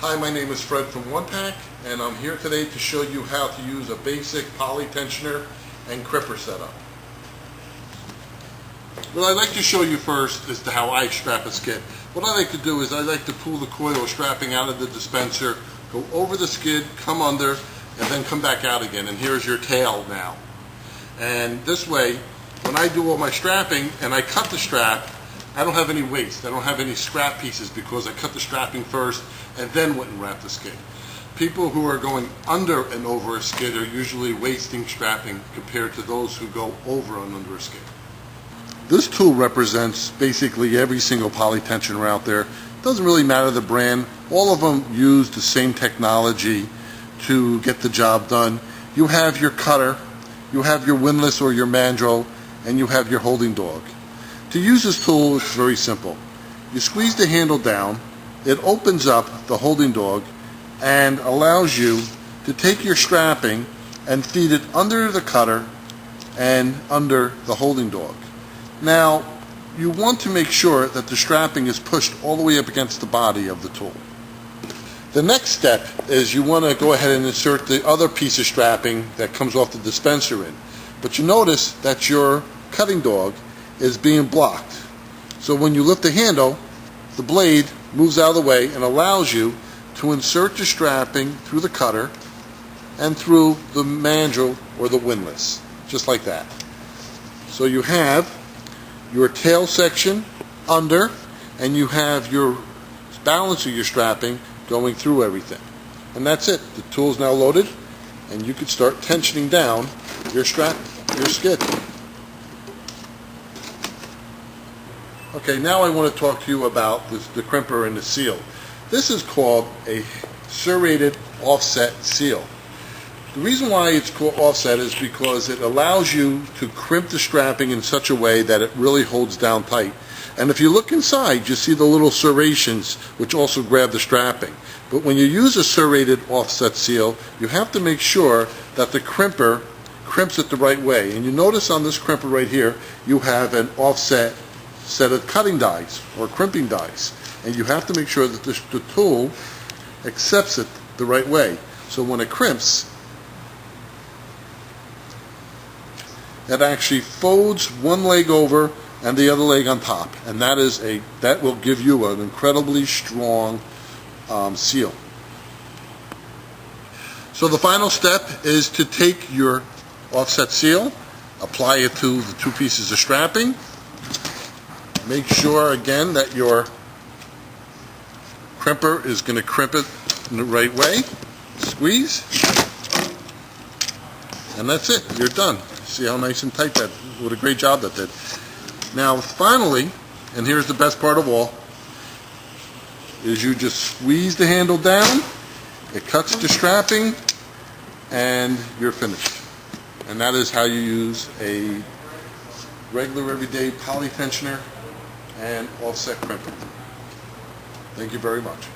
Hi, my name is Fred from One Pack, and I'm here today to show you how to use a basic poly tensioner and crimper setup. What I'd like to show you first is how I strap a skid. What I like to do is I like to pull the coil strapping out of the dispenser, go over the skid, come under, and then come back out again. And here's your tail now. And this way, when I do all my strapping and I cut the strap, I don't have any waste. I don't have any scrap pieces because I cut the strapping first and then went and wrapped the skid. People who are going under and over a skid are usually wasting strapping compared to those who go over and under a skid. This tool represents basically every single poly tensioner out there. It doesn't really matter the brand. All of them use the same technology to get the job done. You have your cutter, you have your windlass or your mandrel, and you have your holding dog. To use this tool, it's very simple. You squeeze the handle down, it opens up the holding dog and allows you to take your strapping and feed it under the cutter and under the holding dog. Now, you want to make sure that the strapping is pushed all the way up against the body of the tool. The next step is you want to go ahead and insert the other piece of strapping that comes off the dispenser in. But you notice that your cutting dog is being blocked. So when you lift the handle, the blade moves out of the way and allows you to insert the strapping through the cutter and through the mandrel or the windlass, just like that. So you have your tail section under, and you have your balance of your strapping going through everything. And that's it. The tool is now loaded, and you can start tensioning down your skid. Okay, now I want to talk to you about the crimper and the seal. This is called a serrated offset seal. The reason why it's called offset is because it allows you to crimp the strapping in such a way that it really holds down tight. And if you look inside, you see the little serrations which also grab the strapping. But when you use a serrated offset seal, you have to make sure that the crimper crimps it the right way. And you notice on this crimper right here, you have an offset set of cutting dies or crimping dies, and you have to make sure that the tool accepts it the right way. So when it crimps, it actually folds one leg over and the other leg on top, and that will give you an incredibly strong seal. So the final step is to take your offset seal, apply it to the two pieces of strapping. Make sure again that your crimper is going to crimp it in the right way. Squeeze, and that's it. You're done. See how nice and tight that? What a great job that did. Now finally, and here's the best part of all, is you just squeeze the handle down. It cuts the strapping, and you're finished. And that is how you use a regular everyday poly tensioner and offset crimper. Thank you very much.